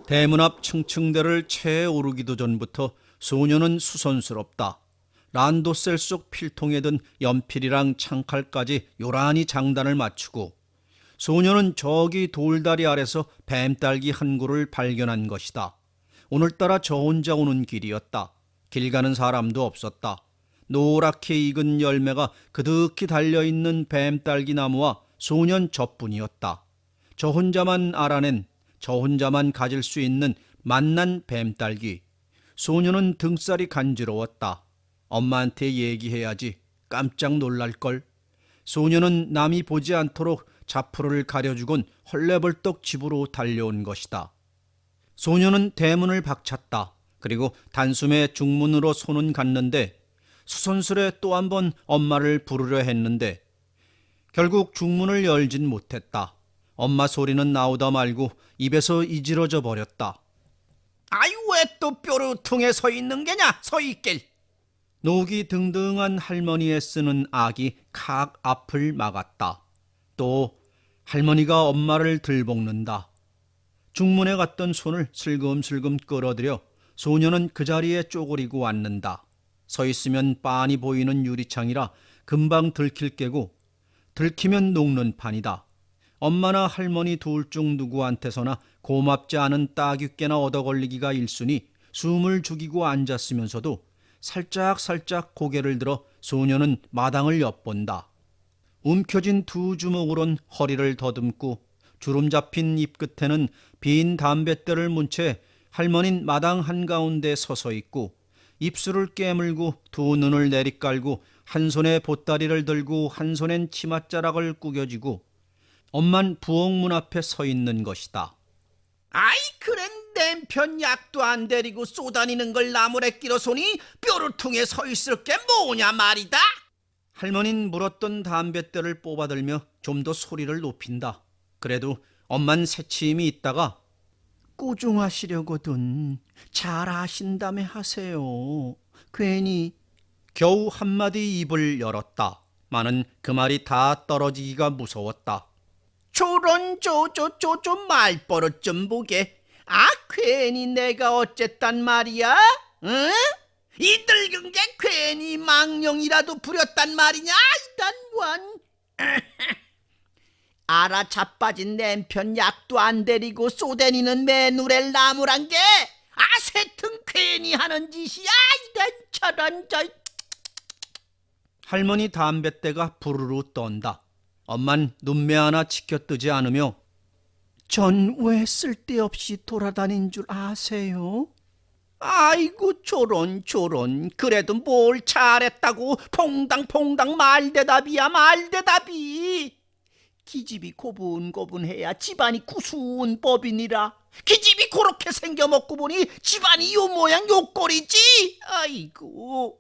대문 앞 층층대를 채 오르기도 전부터 소녀는 수선스럽다. 란도셀 속 필통에 든 연필이랑 창칼까지 요란히 장단을 맞추고 소녀는 저기 돌다리 아래서 뱀딸기 한 구를 발견한 것이다. 오늘따라 저 혼자 오는 길이었다. 길 가는 사람도 없었다. 노랗게 익은 열매가 그득히 달려있는 뱀딸기 나무와 소년 저뿐이었다. 저 혼자만 알아낸, 저 혼자만 가질 수 있는 맛난 뱀딸기. 소녀는 등살이 간지러웠다. 엄마한테 얘기해야지. 깜짝 놀랄걸. 소녀는 남이 보지 않도록 자프를 가려주곤 헐레벌떡 집으로 달려온 것이다. 소녀는 대문을 박찼다. 그리고 단숨에 중문으로 손은 갔는데 수선스레 또 한 번 엄마를 부르려 했는데 결국 중문을 열진 못했다. 엄마 소리는 나오다 말고 입에서 이지러져 버렸다. 아이 왜 또 뾰루퉁에 서 있는 게냐? 서 있길. 녹이 등등한 할머니의 쓰는 악이 칵 앞을 막았다. 또 할머니가 엄마를 들볶는다. 중문에 갔던 손을 슬금슬금 끌어들여 소녀는 그 자리에 쪼그리고 앉는다. 서 있으면 빤히 보이는 유리창이라 금방 들킬 게고 들키면 녹는 판이다. 엄마나 할머니 둘 중 누구한테서나 고맙지 않은 따귀깨나 얻어걸리기가 일쑤니 숨을 죽이고 앉았으면서도 살짝살짝 고개를 들어 소녀는 마당을 엿본다. 움켜진 두 주먹으론 허리를 더듬고 주름 잡힌 입 끝에는 빈 담뱃대를 문 채 할머니는 마당 한가운데 서서 있고 입술을 깨물고 두 눈을 내리깔고 한 손에 보따리를 들고 한 손엔 치맛자락을 구겨쥐고 엄만 부엌 문 앞에 서 있는 것이다. 아이 그래 남편 약도 안 데리고 쏘다니는 걸 나무래 끼러 손이 뾰루퉁에 서 있을 게 뭐냐 말이다. 할머니는 물었던 담뱃대를 뽑아들며 좀 더 소리를 높인다. 그래도 엄만 새침이 있다가 꾸중하시려거든 잘 아신다며 하세요. 괜히 겨우 한마디 입을 열었다. 마는 그 말이 다 떨어지기가 무서웠다. 저런 저 말버릇 좀 보게. 아 괜히 내가 어쨌단 말이야? 응? 이 늙은 게 괜히 망령이라도 부렸단 말이냐? 이단 원. 알아 자빠진 남편 약도 안 데리고 쏘대니는 매누렐 나무란 게 아세튼 괜히 하는 짓이야. 이단 저런 저. 할머니 담뱃대가 부르르 떤다. 엄만 눈매 하나 치켜뜨지 않으며 전 왜 쓸데없이 돌아다닌 줄 아세요? 아이고 저런 그래도 뭘 잘했다고 퐁당퐁당 말대답이야 말대답이. 기집이 고분고분해야 집안이 구수한 법이니라. 기집이 그렇게 생겨먹고 보니 집안이 요 모양 요 꼴이지. 아이고.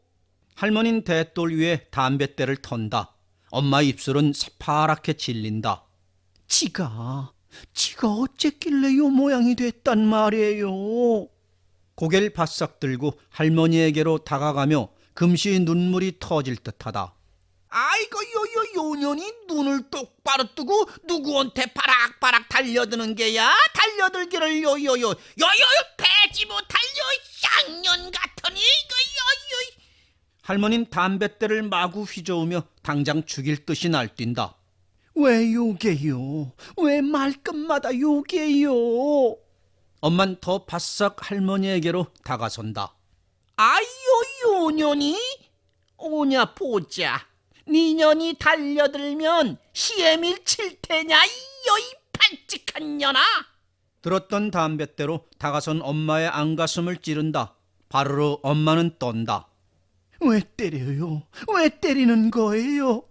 할머니는 대돌 위에 담뱃대를 턴다. 엄마 입술은 새파랗게 질린다. 지가 어쨌길래 요 모양이 됐단 말이에요. 고개를 바싹 들고 할머니에게로 다가가며 금시 눈물이 터질 듯하다. 아이고 요 년이 눈을 똑바로 뜨고 누구한테 바락바락 달려드는 게야? 달려들기를 요요 배지 못할 요 쌍년 같으니 이거 요요. 할머니는 담뱃대를 마구 휘저으며 당장 죽일 듯이 날뛴다. 왜 요게요? 왜 말끝마다 요게요? 엄만 더 바싹 할머니에게로 다가선다. 아요 요년이? 오냐 보자. 니년이 달려들면 시애밀 칠 테냐 이요 이 반칙한 년아. 들었던 담뱃대로 다가선 엄마의 안가슴을 찌른다. 바르르 엄마는 떤다. 왜 때려요? 왜 때리는 거예요?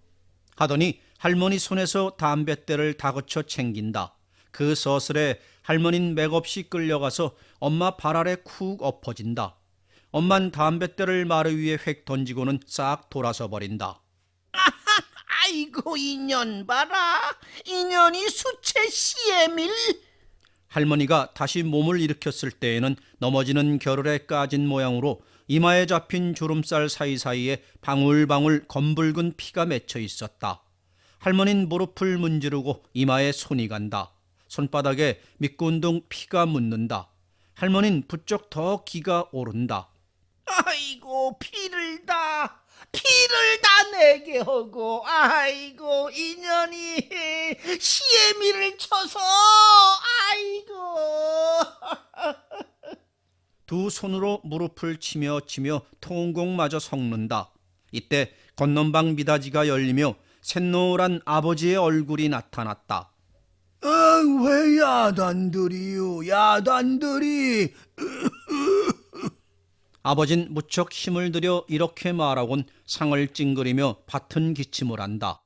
하더니 할머니 손에서 담뱃대를 다그쳐 챙긴다. 그 서슬에 할머니는 맥없이 끌려가서 엄마 발 아래 쿡 엎어진다. 엄만 담뱃대를 마루 위에 획 던지고는 싹 돌아서 버린다. 아이고 이년 봐라. 이년이 수채 시애밀. 할머니가 다시 몸을 일으켰을 때에는 넘어지는 겨를에 까진 모양으로 이마에 잡힌 주름살 사이사이에 방울방울 검붉은 피가 맺혀 있었다. 할머니는 무릎을 문지르고 이마에 손이 간다. 손바닥에 미끈둥 피가 묻는다. 할머니는 부쩍 더 기가 오른다. 아이고, 피를 다 내게 하고, 아이고, 인연이 시애미를 쳐서, 아이고. 두 손으로 무릎을 치며 통곡마저 섞는다. 이때 건넌방 미닫이가 열리며 샛노란 아버지의 얼굴이 나타났다. 왜 야단들이요, 야단들이. 아버진 무척 힘을 들여 이렇게 말하곤 상을 찡그리며 밭은 기침을 한다.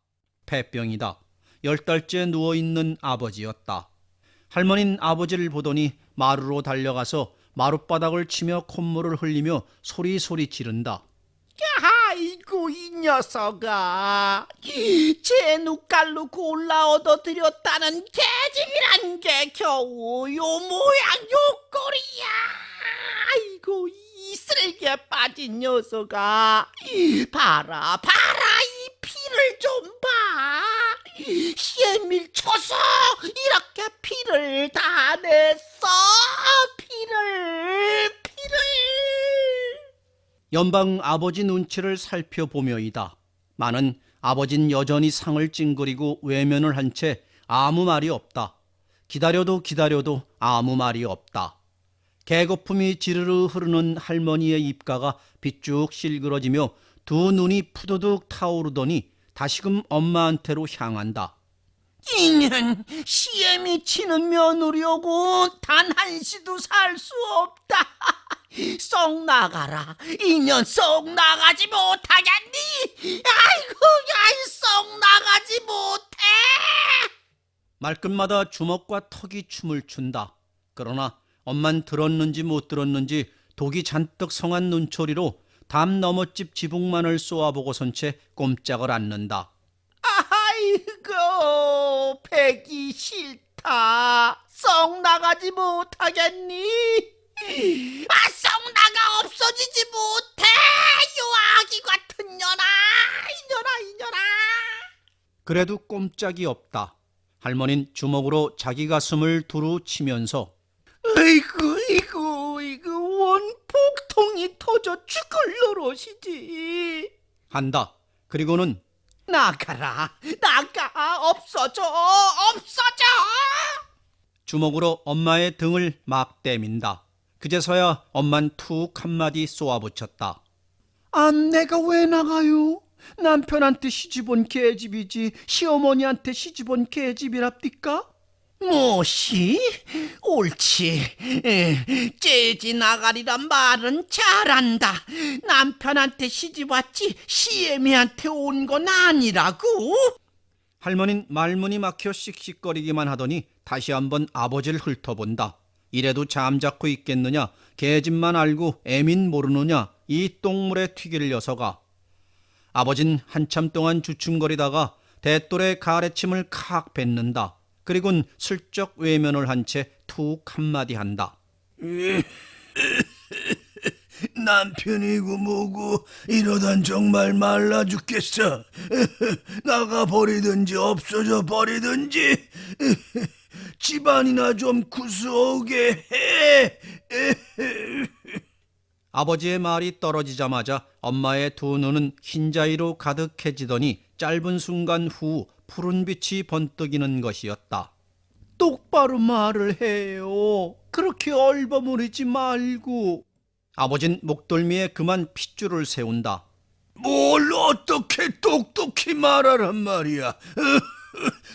폐병이다. 10달째 누워있는 아버지였다. 할머니는 아버지를 보더니 마루로 달려가서 마룻바닥을 치며 콧물을 흘리며 소리소리 지른다. 아이고, 이 녀석아, 제 눈깔로 골라 얻어들였다는 계집이란 게 겨우 요 모양 요 꼴이야. 아이고, 이 쓸개 빠진 녀석아, 봐라 이 피를 좀 봐. 시애미를 쳐서 이렇게 피를 다 냈어. 피를. 연방 아버지 눈치를 살펴보며이다. 마는 아버진 여전히 상을 찡그리고 외면을 한 채 아무 말이 없다. 기다려도 아무 말이 없다. 개거품이 지르르 흐르는 할머니의 입가가 빗쭉 실그러지며 두 눈이 푸드득 타오르더니 다시금 엄마한테로 향한다. 이년 시애미 치는 며느리하고 단 한시도 살 수 없다. 썩 나가라. 이년 썩 나가지 못하겠니? 아이고, 야이 썩 나가지 못해. 말끝마다 주먹과 턱이 춤을 춘다. 그러나 엄만 들었는지 못 들었는지 독이 잔뜩 성한 눈초리로 담 너머집 지붕만을 쏘아보고선 채 꼼짝을 않는다. 아이고, 배기 싫다. 썩 나가지 못하겠니? 썩 나가 없어지지 못해. 요 아기 같은 년아. 이년아. 그래도 꼼짝이 없다. 할머니는 주먹으로 자기 가슴을 두루 치면서 이거 원폭통이 터져 죽을 노릇이지. 한다. 그리고는 나가 없어져. 주먹으로 엄마의 등을 막 때민다. 그제서야 엄만 툭 한마디 쏘아붙였다. 내가 왜 나가요? 남편한테 시집온 계집이지 시어머니한테 시집온 계집이랍니까? 뭐시? 옳지. 째지 나가리란 말은 잘한다. 남편한테 시집왔지 시애미한테 온 건 아니라고. 할머니는 말문이 막혀 씩씩거리기만 하더니 다시 한번 아버지를 훑어본다. 이래도 잠자코 있겠느냐? 계집만 알고 애민 모르느냐? 이 똥물에 튀길 녀석아. 아버진 한참 동안 주춤거리다가 대똘의 가래침을 칵 뱉는다. 그리곤 슬쩍 외면을 한 채 툭 한마디 한다. 남편이고 뭐고 이러단 정말 말라 죽겠어. 나가버리든지 없어져 버리든지 집안이나 좀 구수하게 해. 아버지의 말이 떨어지자마자 엄마의 두 눈은 흰자위로 가득해지더니 짧은 순간 후 푸른 빛이 번뜩이는 것이었다. 똑바로 말을 해요. 그렇게 얼버무리지 말고. 아버진 목덜미에 그만 핏줄을 세운다. 뭘 어떻게 똑똑히 말하란 말이야.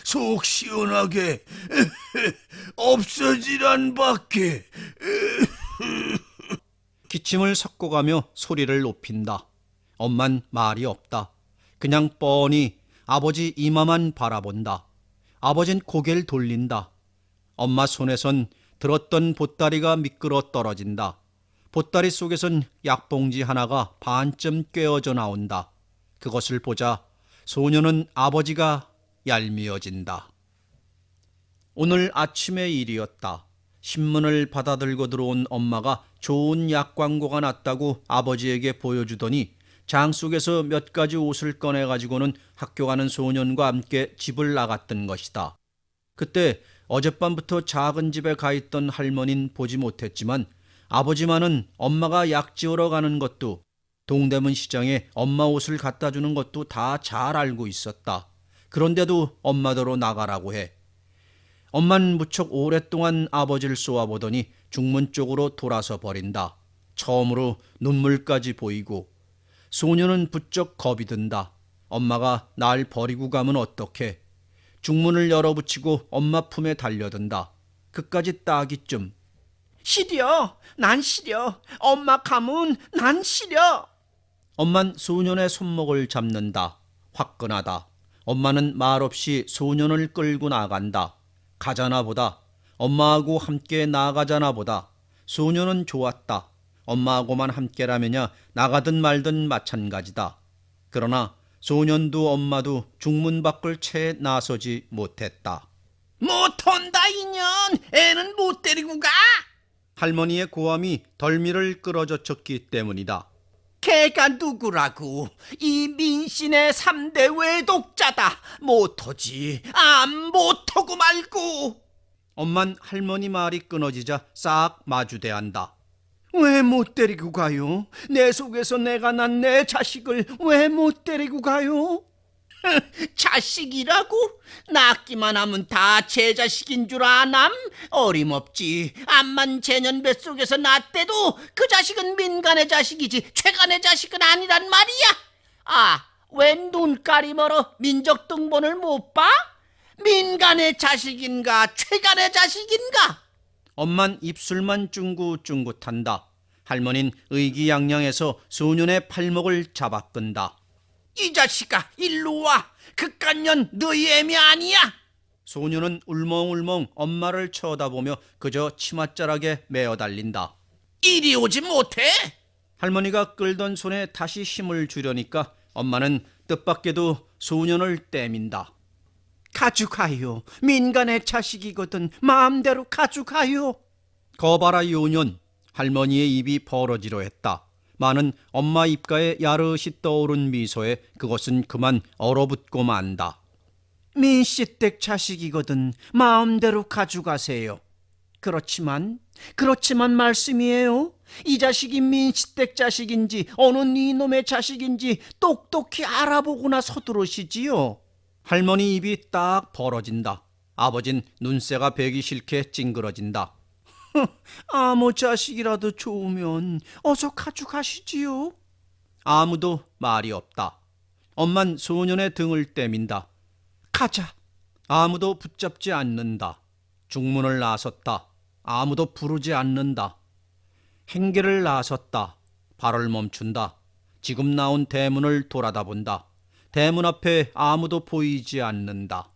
속 시원하게 없어지란 밖에. 기침을 섞어가며 소리를 높인다. 엄만 말이 없다. 그냥 뻔히 아버지 이마만 바라본다. 아버진 고개를 돌린다. 엄마 손에선 들었던 보따리가 미끄러 떨어진다. 보따리 속에선 약봉지 하나가 반쯤 꿰어져 나온다. 그것을 보자 소녀는 아버지가 얄미워진다. 오늘 아침의 일이었다. 신문을 받아들고 들어온 엄마가 좋은 약 광고가 났다고 아버지에게 보여주더니 장 속에서 몇 가지 옷을 꺼내가지고는 학교 가는 소년과 함께 집을 나갔던 것이다. 그때 어젯밤부터 작은 집에 가 있던 할머니는 보지 못했지만 아버지만은 엄마가 약 지으러 가는 것도 동대문 시장에 엄마 옷을 갖다 주는 것도 다 잘 알고 있었다. 그런데도 엄마더러 나가라고 해. 엄만 무척 오랫동안 아버지를 쏘아보더니 중문 쪽으로 돌아서 버린다. 처음으로 눈물까지 보이고 소녀는 부쩍 겁이 든다. 엄마가 날 버리고 가면 어떡해. 중문을 열어붙이고 엄마 품에 달려든다. 그까지 따기쯤 싫어. 난 싫어. 엄마 가면 난 싫어. 엄만 소년의 손목을 잡는다. 화끈하다. 엄마는 말없이 소년을 끌고 나간다. 가자나 보다. 엄마하고 함께 나가자나 보다. 소년은 좋았다. 엄마하고만 함께라면야 나가든 말든 마찬가지다. 그러나 소년도 엄마도 중문 밖을 채 나서지 못했다. 못한다 이년. 애는 못 데리고 가. 할머니의 고함이 덜미를 끌어젖혔기 때문이다. 걔가 누구라고? 이 민신의 3대 외독자다. 못하지. 못하고 말고. 엄만 할머니 말이 끊어지자 싹 마주대한다. 왜 못 데리고 가요? 내 속에서 내가 난 내 자식을 왜 못 데리고 가요? 자식이라고? 낳기만 하면 다 제 자식인 줄 아남? 어림없지. 암만 제년 뱃속에서 낳대도 그 자식은 민간의 자식이지 최간의 자식은 아니란 말이야. 왜 눈깔이 멀어 민족 등본을 못 봐? 민간의 자식인가 최간의 자식인가? 엄만 입술만 쭝긋쭝긋한다. 할머니는 의기양양해서 소년의 팔목을 잡아 끈다. 이 자식아 일로 와. 그깟년 너희 애미 아니야. 소년은 울멍울멍 엄마를 쳐다보며 그저 치맛자락에 매어 달린다. 이리 오지 못해. 할머니가 끌던 손에 다시 힘을 주려니까 엄마는 뜻밖에도 소년을 떼민다. 가져가요. 민간의 자식이거든. 마음대로 가져가요. 거봐라 요년. 할머니의 입이 벌어지려 했다. 많은 엄마 입가에 야릇이 떠오른 미소에 그것은 그만 얼어붙고 만다. 민씨댁 자식이거든. 마음대로 가져가세요. 그렇지만 말씀이에요. 이 자식이 민씨댁 자식인지 어느 이놈의 자식인지 똑똑히 알아보고나 서두르시지요. 할머니 입이 딱 벌어진다. 아버진 눈새가 배기 싫게 찡그러진다. 아무 자식이라도 좋으면 어서 가져가시지요. 아무도 말이 없다. 엄만 소년의 등을 떼민다. 가자. 아무도 붙잡지 않는다. 중문을 나섰다. 아무도 부르지 않는다. 행계를 나섰다. 발을 멈춘다. 지금 나온 대문을 돌아다 본다. 대문 앞에 아무도 보이지 않는다.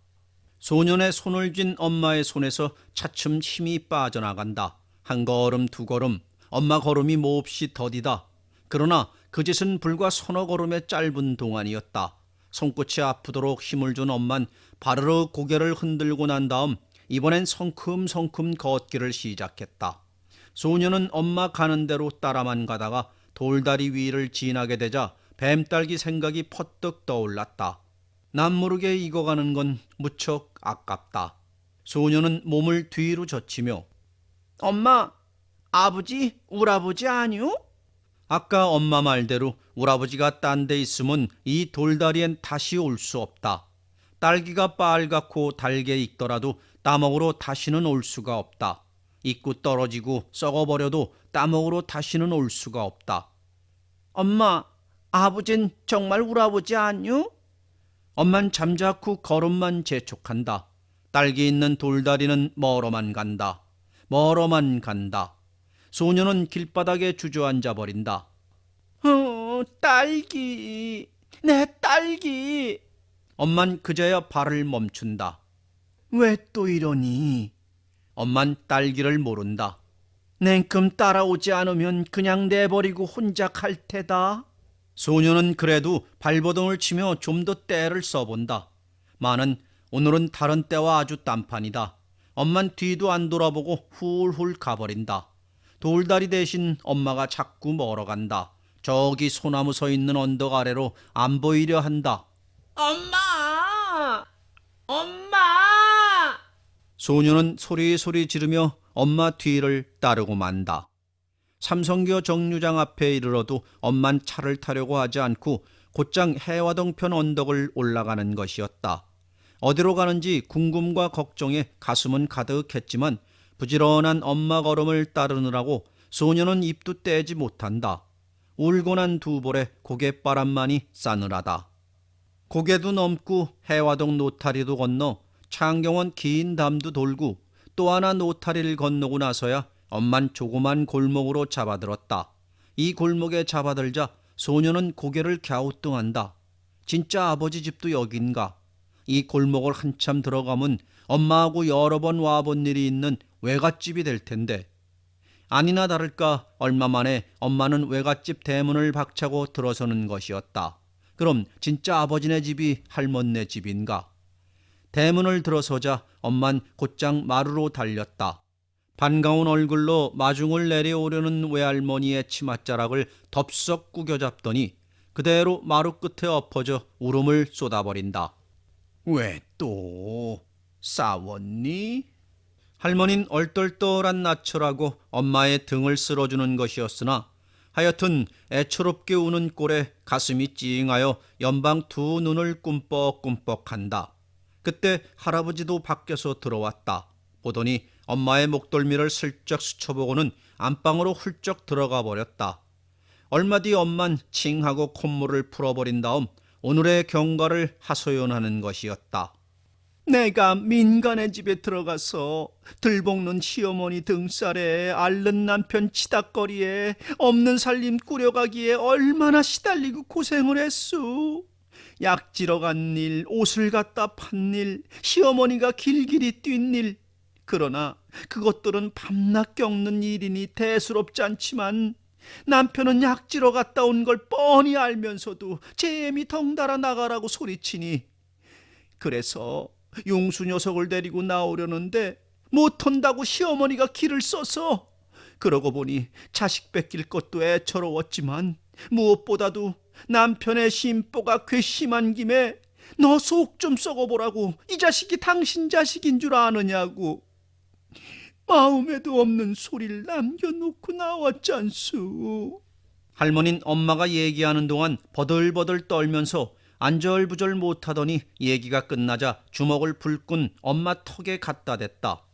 소년의 손을 쥔 엄마의 손에서 차츰 힘이 빠져나간다. 한 걸음 두 걸음 엄마 걸음이 몹시 더디다. 그러나 그 짓은 불과 서너 걸음의 짧은 동안이었다. 손끝이 아프도록 힘을 준 엄만 바르르 고개를 흔들고 난 다음 이번엔 성큼성큼 걷기를 시작했다. 소년은 엄마 가는 대로 따라만 가다가 돌다리 위를 지나게 되자 뱀딸기 생각이 퍼뜩 떠올랐다. 남모르게 익어가는 건 무척 아깝다. 소년은 몸을 뒤로 젖히며 엄마, 아버지, 우라버지 아니요? 아까 엄마 말대로 우라버지가 딴 데 있으면 이 돌다리엔 다시 올 수 없다. 딸기가 빨갛고 달게 익더라도 따먹으러 다시는 올 수가 없다. 익고 떨어지고 썩어버려도 따먹으러 다시는 올 수가 없다. 엄마, 아버진 정말 우라버지 아니요? 엄만 잠자코 걸음만 재촉한다. 딸기 있는 돌다리는 멀어만 간다. 멀어만 간다. 소녀는 길바닥에 주저앉아 버린다. 딸기, 내 딸기. 엄만 그제야 발을 멈춘다. 왜 또 이러니? 엄만 딸기를 모른다. 냉큼 따라오지 않으면 그냥 내버리고 혼자 갈 테다. 소녀는 그래도 발버둥을 치며 좀 더 때를 써본다. 마는 오늘은 다른 때와 아주 딴판이다. 엄만 뒤도 안 돌아보고 훌훌 가버린다. 돌다리 대신 엄마가 자꾸 멀어간다. 저기 소나무 서 있는 언덕 아래로 안 보이려 한다. 엄마! 엄마! 소녀는 소리소리 지르며 엄마 뒤를 따르고 만다. 삼성교 정류장 앞에 이르러도 엄만 차를 타려고 하지 않고 곧장 해화동편 언덕을 올라가는 것이었다. 어디로 가는지 궁금과 걱정에 가슴은 가득했지만 부지런한 엄마 걸음을 따르느라고 소녀는 입도 떼지 못한다. 울고 난 두 볼에 고갯바람만이 싸늘하다. 고개도 넘고 해화동 노타리도 건너 창경원 긴 담도 돌고 또 하나 노타리를 건너고 나서야 엄만 조그만 골목으로 잡아들었다. 이 골목에 잡아들자 소녀는 고개를 갸우뚱한다. 진짜 아버지 집도 여긴가? 이 골목을 한참 들어가면 엄마하고 여러 번 와본 일이 있는 외갓집이 될 텐데. 아니나 다를까 얼마 만에 엄마는 외갓집 대문을 박차고 들어서는 것이었다. 그럼 진짜 아버지네 집이 할머니네 집인가? 대문을 들어서자 엄만 곧장 마루로 달렸다. 반가운 얼굴로 마중을 내려오려는 외할머니의 치맛자락을 덥석 구겨잡더니 그대로 마루 끝에 엎어져 울음을 쏟아버린다. 왜 또 싸웠니? 할머니는 얼떨떨한 낯을하고 엄마의 등을 쓸어주는 것이었으나 하여튼 애처롭게 우는 꼴에 가슴이 찡하여 연방 두 눈을 꿈뻑꿈뻑한다. 그때 할아버지도 밖에서 들어왔다. 보더니 엄마의 목덜미를 슬쩍 스쳐보고는 안방으로 훌쩍 들어가 버렸다. 얼마 뒤 엄만 칭하고 콧물을 풀어버린 다음 오늘의 경과를 하소연하는 것이었다. 내가 민간의 집에 들어가서 들볶는 시어머니 등살에 앓는 남편 치닥거리에 없는 살림 꾸려가기에 얼마나 시달리고 고생을 했수. 약지러 간 일, 옷을 갖다 판 일, 시어머니가 길길이 뛴 일. 그러나 그것들은 밤낮 겪는 일이니 대수롭지 않지만 남편은 약지러 갔다 온 걸 뻔히 알면서도 재미 덩달아 나가라고 소리치니 그래서 용수 녀석을 데리고 나오려는데 못한다고 시어머니가 길을 써서 그러고 보니 자식 뺏길 것도 애처로웠지만 무엇보다도 남편의 심보가 괘씸한 김에 너 속 좀 썩어보라고 이 자식이 당신 자식인 줄 아느냐고 마음에도 없는 소리를 남겨놓고 나왔잖수. 할머니는 엄마가 얘기하는 동안 버들버들 떨면서 안절부절 못하더니 얘기가 끝나자 주먹을 불끈 엄마 턱에 갖다 댔다.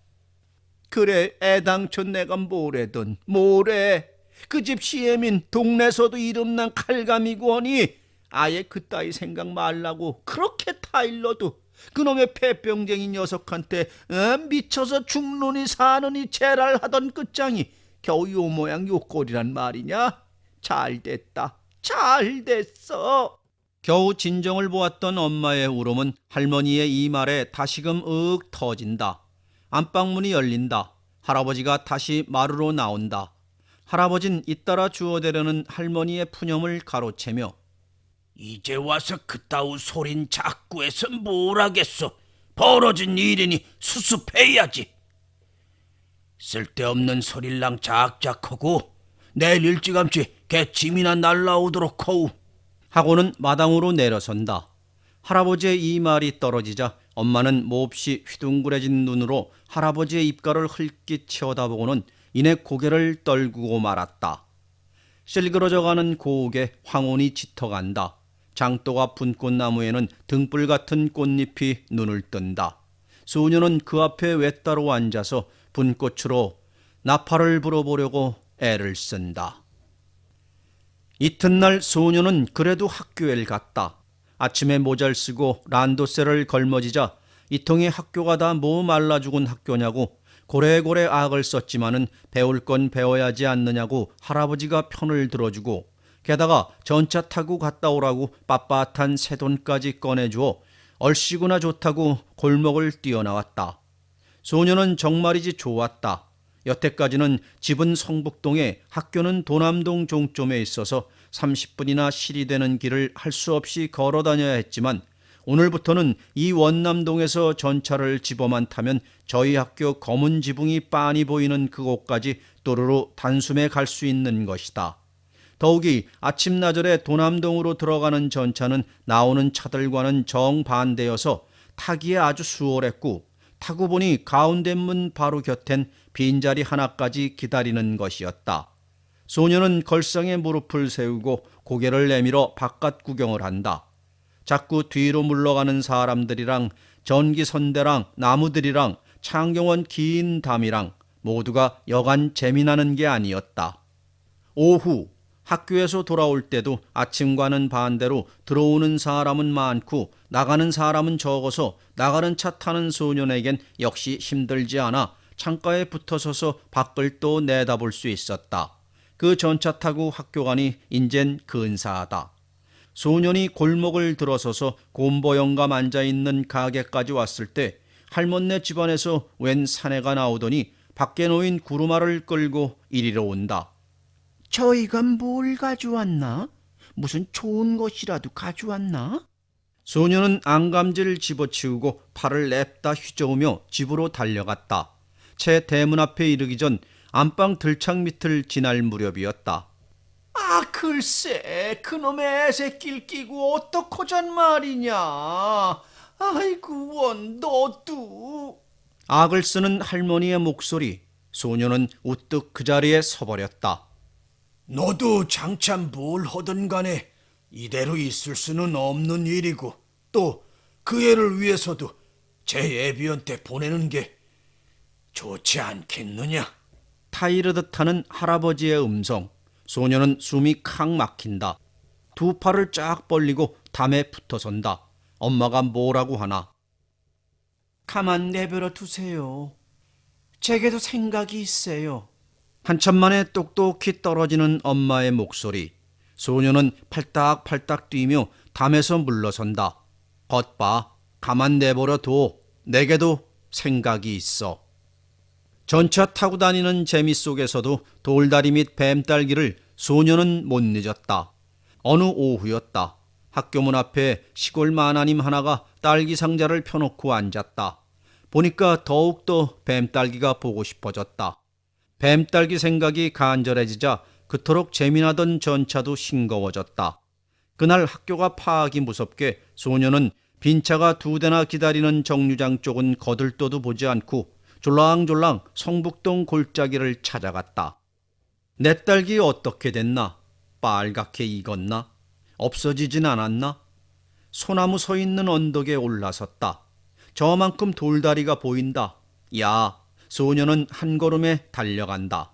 그래 애당초 내가 뭐래든 뭐래. 그 집 시애민 동네에서도 이름난 칼감이고 하니 아예 그따위 생각 말라고 그렇게 타일러도 그놈의 폐병쟁이 녀석한테 미쳐서 죽느니 사느니 제랄하던 끝장이 겨우 요 모양 요 꼴이란 말이냐. 잘됐다 잘됐어. 겨우 진정을 보았던 엄마의 울음은 할머니의 이 말에 다시금 으윽 터진다. 안방문이 열린다. 할아버지가 다시 마루로 나온다. 할아버진 잇따라 주워대려는 할머니의 푸념을 가로채며 이제 와서 그따위 소린 자꾸 해서 뭘 하겠소. 벌어진 일이니 수습해야지. 쓸데없는 소릴랑 작작하고 내일 일찌감치 개침이나 날라오도록 하우. 하고는 마당으로 내려선다. 할아버지의 이 말이 떨어지자 엄마는 몹시 휘둥그레진 눈으로 할아버지의 입가를 흘낏 쳐다보고는 이내 고개를 떨구고 말았다. 실그러져가는 고옥에 황혼이 짙어간다. 장독 분 꽃나무에는 등불 같은 꽃잎이 눈을 뜬다. 소녀는 그 앞에 외따로 앉아서 분꽃으로 나팔을 불어보려고 애를 쓴다. 이튿날 소녀는 그래도 학교에 갔다. 아침에 모자를 쓰고 란도세를 걸머지자 이통이 학교가 다 뭐 말라 죽은 학교냐고 고래고래 악을 썼지만은 배울 건 배워야지 않느냐고 할아버지가 편을 들어주고 게다가 전차 타고 갔다 오라고 빳빳한 새돈까지 꺼내주어 얼씨구나 좋다고 골목을 뛰어나왔다. 소녀는 정말이지 좋았다. 여태까지는 집은 성북동에 학교는 도남동 종점에 있어서 30분이나 실이 되는 길을 할 수 없이 걸어 다녀야 했지만 오늘부터는 이 원남동에서 전차를 집어만 타면 저희 학교 검은 지붕이 빤히 보이는 그곳까지 또르르 단숨에 갈 수 있는 것이다. 더욱이 아침나절에 도남동으로 들어가는 전차는 나오는 차들과는 정반대여서 타기에 아주 수월했고 타고 보니 가운데 문 바로 곁엔 빈자리 하나까지 기다리는 것이었다. 소녀는 걸상에 무릎을 세우고 고개를 내밀어 바깥 구경을 한다. 자꾸 뒤로 물러가는 사람들이랑 전기선대랑 나무들이랑 창경원 긴 담이랑 모두가 여간 재미나는 게 아니었다. 오후 학교에서 돌아올 때도 아침과는 반대로 들어오는 사람은 많고 나가는 사람은 적어서 나가는 차 타는 소년에겐 역시 힘들지 않아 창가에 붙어서서 밖을 또 내다볼 수 있었다. 그 전차 타고 학교 가니 인젠 근사하다. 소년이 골목을 들어서서 곰보 영감 앉아있는 가게까지 왔을 때 할멈네 집안에서 웬 사내가 나오더니 밖에 놓인 구루마를 끌고 이리로 온다. 저희가 뭘 가져왔나? 무슨 좋은 것이라도 가져왔나? 소녀는 안감질 집어치우고 팔을 냅다 휘저으며 집으로 달려갔다. 채 대문 앞에 이르기 전 안방 들창 밑을 지날 무렵이었다. 아, 글쎄, 그놈의 애새끼를 끼고 어떡하잔 말이냐. 아이고, 원, 너도. 악을 쓰는 할머니의 목소리. 소녀는 우뚝 그 자리에 서버렸다. 너도 장차 뭘 하든 간에 이대로 있을 수는 없는 일이고 또 그 애를 위해서도 제 애비한테 보내는 게 좋지 않겠느냐. 타이르듯 하는 할아버지의 음성. 소녀는 숨이 칵 막힌다. 두 팔을 쫙 벌리고 담에 붙어선다. 엄마가 뭐라고 하나. 가만 내버려 두세요. 제게도 생각이 있어요. 한참 만에 똑똑히 떨어지는 엄마의 목소리. 소녀는 팔딱팔딱 뛰며 담에서 물러선다. 겉봐, 가만 내버려 둬. 내게도 생각이 있어. 전차 타고 다니는 재미 속에서도 돌다리 및 뱀딸기를 소녀는 못 늦었다. 어느 오후였다. 학교문 앞에 시골 마나님 하나가 딸기 상자를 펴놓고 앉았다. 보니까 더욱더 뱀딸기가 보고 싶어졌다. 뱀딸기 생각이 간절해지자 그토록 재미나던 전차도 싱거워졌다. 그날 학교가 파악이 무섭게 소녀는 빈차가 두 대나 기다리는 정류장 쪽은 거들떠도 보지 않고 졸랑졸랑 성북동 골짜기를 찾아갔다. 내 딸기 어떻게 됐나? 빨갛게 익었나? 없어지진 않았나? 소나무 서 있는 언덕에 올라섰다. 저만큼 돌다리가 보인다. 야, 소녀는 한 걸음에 달려간다.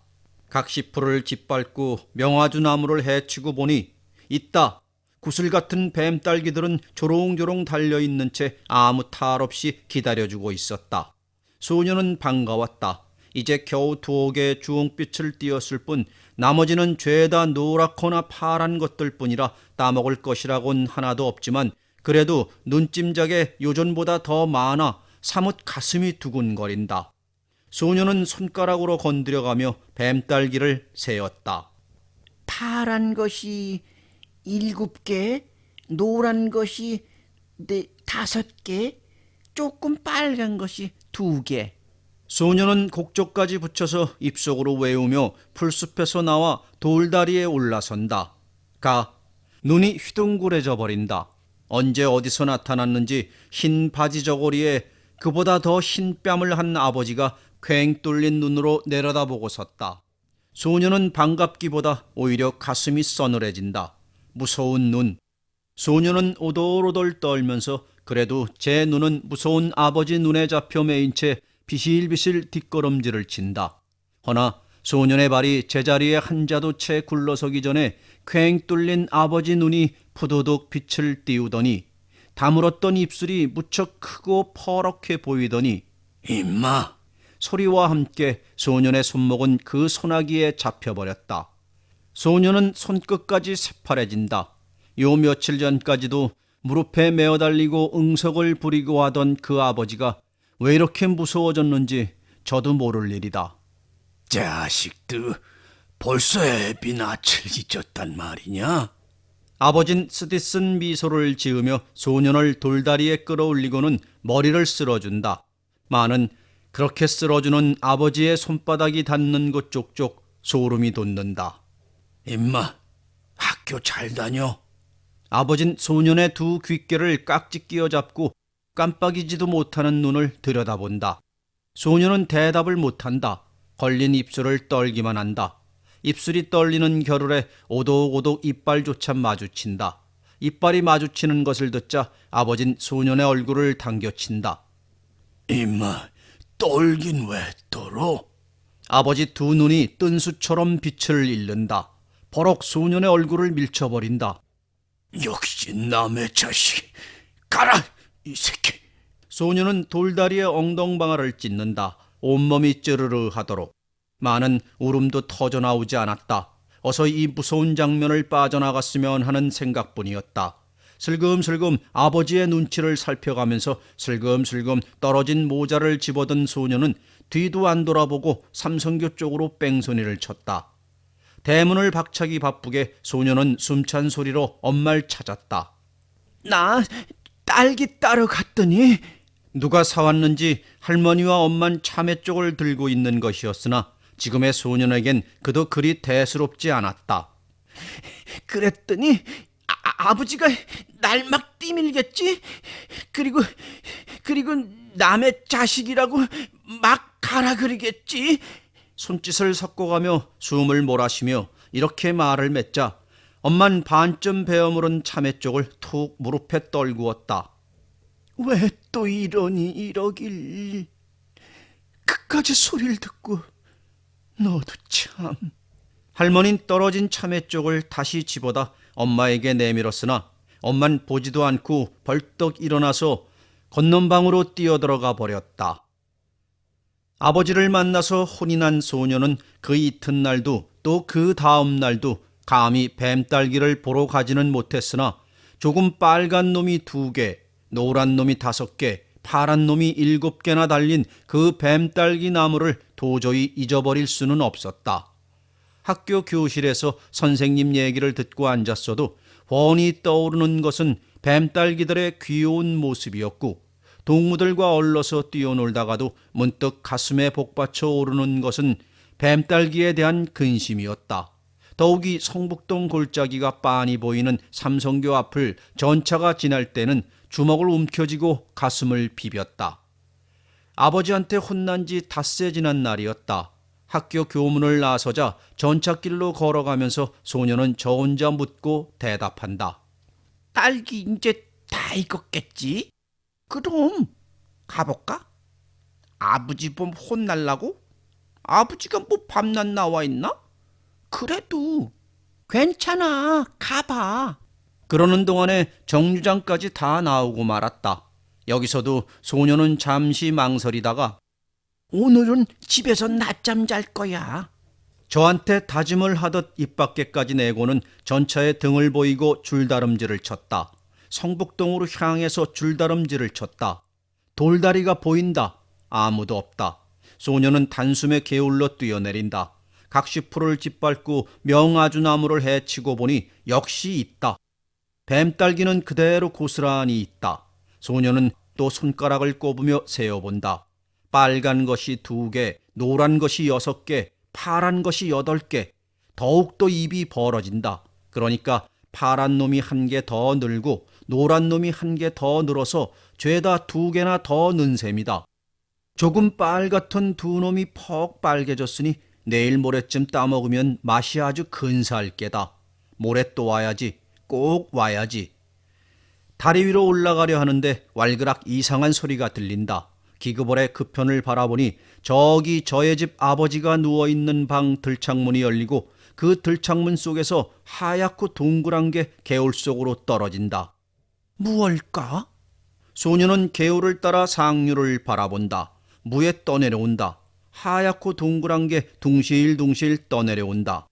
각시풀을 짓밟고 명화주 나무를 헤치고 보니 있다. 구슬 같은 뱀딸기들은 조롱조롱 달려있는 채 아무 탈 없이 기다려주고 있었다. 소녀는 반가웠다. 이제 겨우 두어 개의 주홍빛을 띄었을 뿐 나머지는 죄다 노랗거나 파란 것들 뿐이라 따먹을 것이라곤 하나도 없지만 그래도 눈찜작에 요전보다 더 많아 사뭇 가슴이 두근거린다. 소녀는 손가락으로 건드려가며 뱀딸기를 세었다. 파란 것이 7개, 노란 것이 5개, 조금 빨간 것이 2개. 소녀는 곡조까지 붙여서 입속으로 외우며 풀숲에서 나와 돌다리에 올라선다. 눈이 휘둥그레져 버린다. 언제 어디서 나타났는지 흰 바지 저고리에 그보다 더 흰 뺨을 한 아버지가 괭 뚫린 눈으로 내려다보고 섰다. 소녀는 반갑기보다 오히려 가슴이 서늘해진다. 무서운 눈. 소녀는 오돌오돌 떨면서 그래도 제 눈은 무서운 아버지 눈에 잡혀 매인 채 비실비실 뒷걸음질을 친다. 허나 소년의 발이 제자리에 한자도 채 굴러서기 전에 괭 뚫린 아버지 눈이 푸드득 빛을 띄우더니 다물었던 입술이 무척 크고 퍼렇게 보이더니 임마 소리와 함께 소년의 손목은 그 소나기에 잡혀버렸다. 소년은 손끝까지 새파래진다. 요 며칠 전까지도 무릎에 메어달리고 응석을 부리고 하던 그 아버지가 왜 이렇게 무서워졌는지 저도 모를 일이다. 자식들 벌써 애비 낯을 잊었단 말이냐? 아버진 쓰디쓴 미소를 지으며 소년을 돌다리에 끌어올리고는 머리를 쓸어준다. 마는 그렇게 쓸어주는 아버지의 손바닥이 닿는 곳 쪽쪽 소름이 돋는다. 임마, 학교 잘 다녀? 아버진 소년의 두 귓개를 깍지 끼어 잡고 깜빡이지도 못하는 눈을 들여다본다. 소녀는 대답을 못한다. 걸린 입술을 떨기만 한다. 입술이 떨리는 겨를에 오독오독 이빨조차 마주친다. 이빨이 마주치는 것을 듣자 아버진 소년의 얼굴을 당겨친다. 임마, 떨긴 왜 떨어? 아버지 두 눈이 뜬수처럼 빛을 잃는다. 버럭 소년의 얼굴을 밀쳐버린다. 역시 남의 자식. 가라, 이 새끼. 소년은 돌다리에 엉덩방아를 찢는다. 온몸이 ጭ르르 하도록. 많은 울음도 터져나오지 않았다. 어서 이 무서운 장면을 빠져나갔으면 하는 생각뿐이었다. 슬금슬금 아버지의 눈치를 살펴가면서 슬금슬금 떨어진 모자를 집어든 소녀는 뒤도 안 돌아보고 삼성교 쪽으로 뺑소니를 쳤다. 대문을 박차기 바쁘게 소녀는 숨찬 소리로 엄마를 찾았다. 나 딸기 따러 갔더니 누가 사왔는지 할머니와 엄만 참외 쪽을 들고 있는 것이었으나 지금의 소년에겐 그도 그리 대수롭지 않았다. 그랬더니 아버지가 날 막 뛰밀겠지? 그리고 남의 자식이라고 막 가라 그러겠지? 손짓을 섞어가며 숨을 몰아쉬며 이렇게 말을 맺자 엄만 반쯤 베어물은 참외 쪽을 툭 무릎에 떨구었다. 왜 또 이러니 이러길. 그까지 소리를 듣고 너도 참. 할머니는 떨어진 참외 쪽을 다시 집어다 엄마에게 내밀었으나 엄만 보지도 않고 벌떡 일어나서 건넌방으로 뛰어들어가 버렸다. 아버지를 만나서 혼이 난 소녀는 그 이튿날도 또 그 다음 날도 감히 뱀딸기를 보러 가지는 못했으나 조금 빨간 놈이 2개, 노란 놈이 5개, 파란 놈이 7개나 달린 그 뱀딸기 나무를 도저히 잊어버릴 수는 없었다. 학교 교실에서 선생님 얘기를 듣고 앉았어도 훤히 떠오르는 것은 뱀딸기들의 귀여운 모습이었고 동무들과 얼러서 뛰어놀다가도 문득 가슴에 복받쳐 오르는 것은 뱀딸기에 대한 근심이었다. 더욱이 성북동 골짜기가 빤히 보이는 삼성교 앞을 전차가 지날 때는 주먹을 움켜쥐고 가슴을 비볐다. 아버지한테 혼난 지 닷새 지난 날이었다. 학교 교문을 나서자 전찻길로 걸어가면서 소녀는 저 혼자 묻고 대답한다. 딸기 이제 다 익었겠지? 그럼 가볼까? 아버지 봄 혼날라고? 아버지가 뭐 밤낮 나와 있나? 그래도 괜찮아, 가봐. 그러는 동안에 정류장까지 다 나오고 말았다. 여기서도 소녀는 잠시 망설이다가 오늘은 집에서 낮잠 잘 거야. 저한테 다짐을 하듯 입 밖에까지 내고는 전차에 등을 보이고 줄다름질을 쳤다. 성북동으로 향해서 줄다름질을 쳤다. 돌다리가 보인다. 아무도 없다. 소녀는 단숨에 게을러 뛰어내린다. 각시풀을 짓밟고 명아주나무를 헤치고 보니 역시 있다. 뱀딸기는 그대로 고스란히 있다. 소녀는 또 손가락을 꼽으며 세어본다. 빨간 것이 2개, 노란 것이 6개, 파란 것이 8개. 더욱더 입이 벌어진다. 그러니까 파란 놈이 1개 더 늘고 노란 놈이 1개 더 늘어서 죄다 2개나 더 는 셈이다. 조금 빨갛던 2놈이 퍽 빨개졌으니 내일 모레쯤 따먹으면 맛이 아주 근사할 게다. 모레 또 와야지. 꼭 와야지. 다리 위로 올라가려 하는데 왈그락 이상한 소리가 들린다. 기그벌의 그 편을 바라보니 저기 저의 집 아버지가 누워있는 방 들창문이 열리고 그 들창문 속에서 하얗고 동그란 게 개울 속으로 떨어진다. 무얼까? 소녀는 개울을 따라 상류를 바라본다. 무에 떠내려온다. 하얗고 동그란 게 둥실둥실 떠내려온다.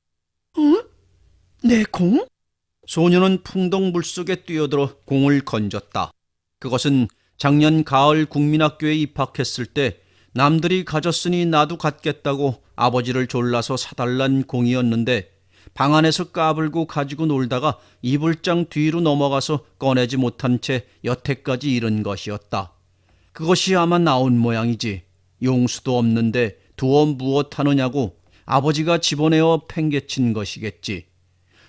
내 공? 소녀는 풍덩 물속에 뛰어들어 공을 건졌다. 그것은 작년 가을 국민학교에 입학했을 때 남들이 가졌으니 나도 갖겠다고 아버지를 졸라서 사달란 공이었는데 방 안에서 까불고 가지고 놀다가 이불장 뒤로 넘어가서 꺼내지 못한 채 여태까지 잃은 것이었다. 그것이 아마 나온 모양이지. 용수도 없는데 두어 무엇하느냐고 아버지가 집어내어 팽개친 것이겠지.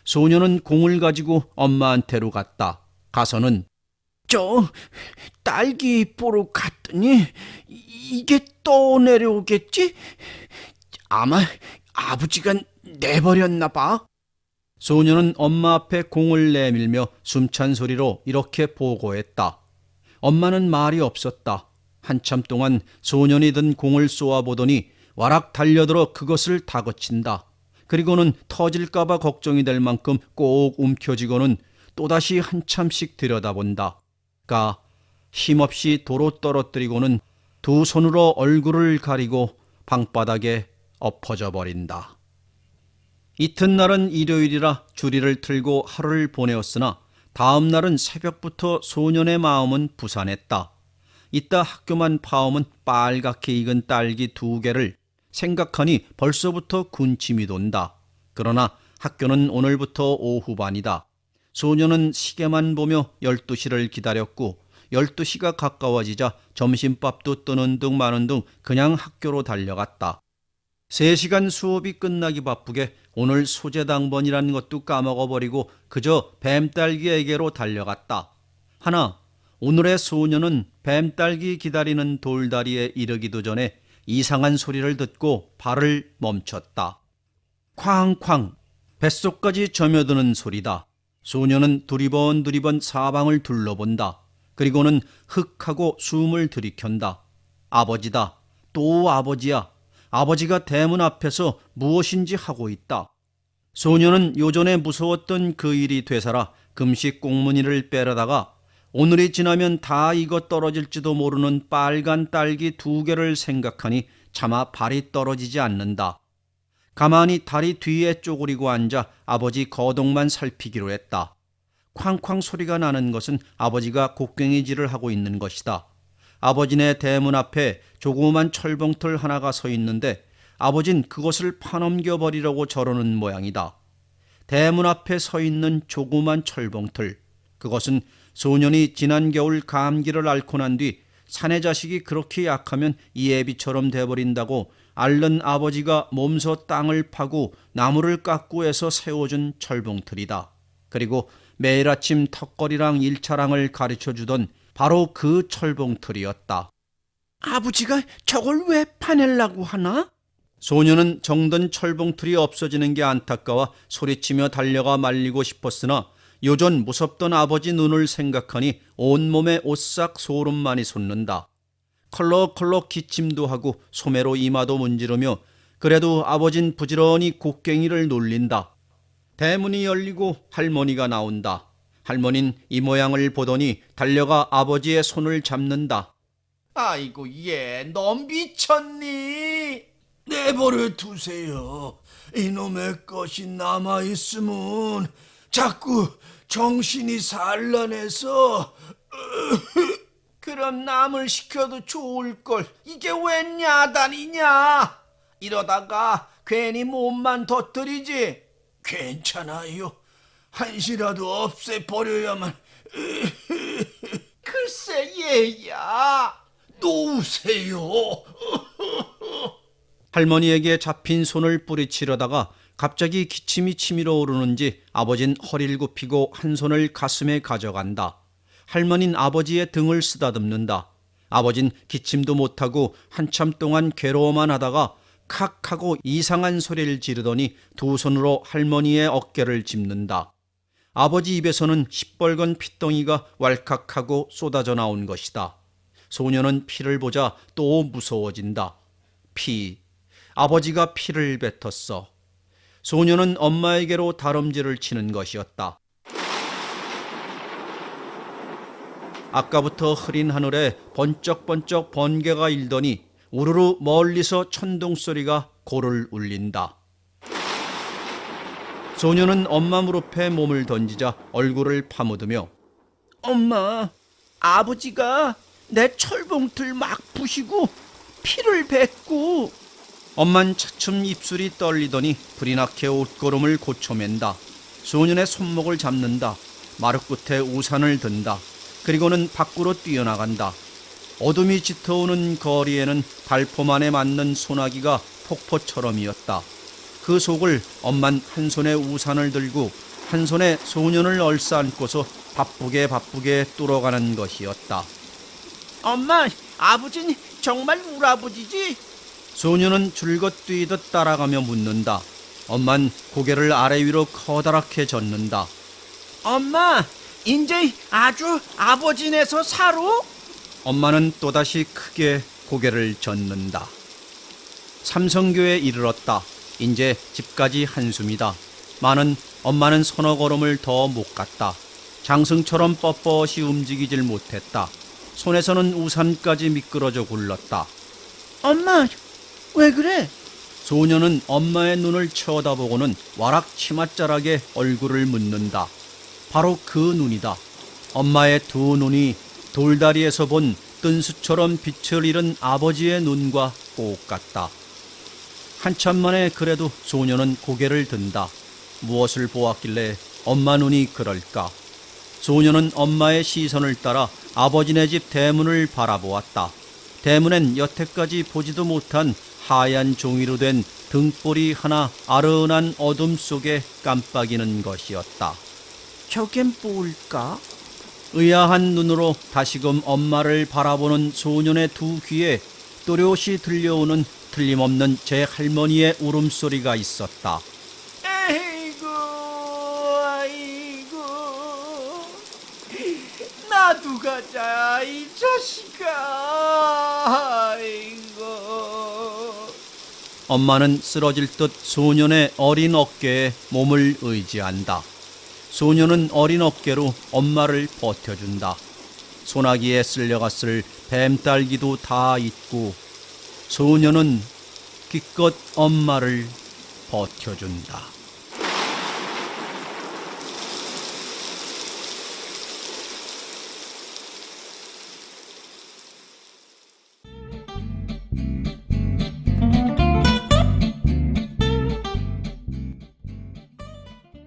소녀는 공을 가지고 엄마한테로 갔다. 가서는 저 딸기 보러 갔더니 이게 또 내려오겠지? 아마 아버지가 내버렸나 봐. 소녀는 엄마 앞에 공을 내밀며 숨찬 소리로 이렇게 보고했다. 엄마는 말이 없었다. 한참 동안 소년이 든 공을 쏘아보더니 와락 달려들어 그것을 다그친다. 그리고는 터질까봐 걱정이 될 만큼 꼭 움켜쥐고는 또다시 한참씩 들여다본다. 가 힘없이 도로 떨어뜨리고는 두 손으로 얼굴을 가리고 방바닥에 엎어져 버린다. 이튿날은 일요일이라 주리를 틀고 하루를 보내었으나 다음 날은 새벽부터 소년의 마음은 부산했다. 이따 학교만 파오면 빨갛게 익은 딸기 2개를 생각하니 벌써부터 군침이 돈다. 그러나 학교는 오늘부터 오후반이다. 소년은 시계만 보며 12시를 기다렸고 12시가 가까워지자 점심밥도 뜨는 둥 마는 둥 그냥 학교로 달려갔다. 3시간 수업이 끝나기 바쁘게 오늘 소재당번이라는 것도 까먹어버리고 그저 뱀딸기에게로 달려갔다. 하나, 오늘의 소녀는 뱀딸기 기다리는 돌다리에 이르기도 전에 이상한 소리를 듣고 발을 멈췄다. 쾅쾅, 뱃속까지 점여드는 소리다. 소녀는 두리번 사방을 둘러본다. 그리고는 흑하고 숨을 들이켠다. 아버지다. 또 아버지야. 아버지가 대문 앞에서 무엇인지 하고 있다. 소녀는 요전에 무서웠던 그 일이 되살아 금식 꽁무니를 빼려다가 오늘이 지나면 다 익어 떨어질지도 모르는 빨간 딸기 2개를 생각하니 차마 발이 떨어지지 않는다. 가만히 다리 뒤에 쪼그리고 앉아 아버지 거동만 살피기로 했다. 쾅쾅 소리가 나는 것은 아버지가 곡괭이질을 하고 있는 것이다. 아버지네 대문 앞에 조그만 철봉틀 하나가 서 있는데 아버진 그것을 파넘겨버리려고 저러는 모양이다. 대문 앞에 서 있는 조그만 철봉틀, 그것은 소년이 지난 겨울 감기를 앓고 난 뒤 사내 자식이 그렇게 약하면 이애비처럼 돼버린다고 앓는 아버지가 몸소 땅을 파고 나무를 깎고 해서 세워준 철봉틀이다. 그리고 매일 아침 턱걸이랑 일차랑을 가르쳐주던 바로 그 철봉틀이었다. 아버지가 저걸 왜 파내려고 하나? 소녀는 정든 철봉틀이 없어지는 게 안타까워 소리치며 달려가 말리고 싶었으나 요전 무섭던 아버지 눈을 생각하니 온몸에 오싹 소름만이 솟는다. 컬럭컬럭 기침도 하고 소매로 이마도 문지르며 그래도 아버진 부지런히 곡괭이를 놀린다. 대문이 열리고 할머니가 나온다. 할머니는 이 모양을 보더니 달려가 아버지의 손을 잡는다. 아이고 얘 너 미쳤니? 내버려 두세요. 이놈의 것이 남아있으면 자꾸 정신이 산란해서. 그럼 남을 시켜도 좋을걸. 이게 웬 야단이냐? 이러다가 괜히 몸만 터뜨리지. 괜찮아요. 한시라도 없애버려야만. 글쎄 얘야. 놓으세요. 할머니에게 잡힌 손을 뿌리치려다가 갑자기 기침이 치밀어 오르는지 아버진 허리를 굽히고 한 손을 가슴에 가져간다. 할머니는 아버지의 등을 쓰다듬는다. 아버진 기침도 못하고 한참 동안 괴로워만 하다가 칵 하고 이상한 소리를 지르더니 두 손으로 할머니의 어깨를 짚는다. 아버지 입에서는 시뻘건 핏덩이가 왈칵하고 쏟아져 나온 것이다. 소녀는 피를 보자 또 무서워진다. 피. 아버지가 피를 뱉었어. 소녀는 엄마에게로 다름질을 치는 것이었다. 아까부터 흐린 하늘에 번쩍번쩍 번개가 일더니 우르르 멀리서 천둥 소리가 고를 울린다. 소녀는 엄마 무릎에 몸을 던지자 얼굴을 파묻으며 엄마, 아버지가 내 철봉틀 막 부시고 피를 뱉고. 엄만 차츰 입술이 떨리더니 불이 나게 옷걸음을 고쳐맨다. 소년의 손목을 잡는다. 마루 끝에 우산을 든다. 그리고는 밖으로 뛰어나간다. 어둠이 짙어오는 거리에는 달포만에 맞는 소나기가 폭포처럼이었다. 그 속을 엄만 한 손에 우산을 들고 한 손에 소년을 얼싸안고서 바쁘게 뚫어가는 것이었다. 엄마, 아버진 정말 우리 아버지지? 소년은 줄곧 뛰듯 따라가며 묻는다. 엄만 고개를 아래 위로 커다랗게 젓는다. 엄마, 인제 아주 아버지네서 살아? 엄마는 또다시 크게 고개를 젓는다. 삼성교에 이르렀다. 이제 집까지 한숨이다. 엄마는 서너 걸음을 더 못 갔다. 장승처럼 뻣뻣이 움직이질 못했다. 손에서는 우산까지 미끄러져 굴렀다. 엄마, 왜 그래? 소녀는 엄마의 눈을 쳐다보고는 와락 치맛자락에 얼굴을 묻는다. 바로 그 눈이다. 엄마의 두 눈이 돌다리에서 본 뜬수처럼 빛을 잃은 아버지의 눈과 똑같다. 한참 만에 그래도 소녀는 고개를 든다. 무엇을 보았길래 엄마 눈이 그럴까? 소녀는 엄마의 시선을 따라 아버지네 집 대문을 바라보았다. 대문엔 여태까지 보지도 못한 하얀 종이로 된 등불이 하나 아른한 어둠 속에 깜빡이는 것이었다. 저겐 뭘까? 의아한 눈으로 다시금 엄마를 바라보는 소년의 두 귀에 또렷이 들려오는 틀림없는 제 할머니의 울음소리가 있었다. 아이고, 나도 가자, 이 자식아. 아이고. 엄마는 쓰러질 듯 소년의 어린 어깨에 몸을 의지한다. 소년은 어린 어깨로 엄마를 버텨준다. 소나기에 쓸려갔을 뱀딸기도 다 잊고 소년은 기껏 엄마를 버텨준다.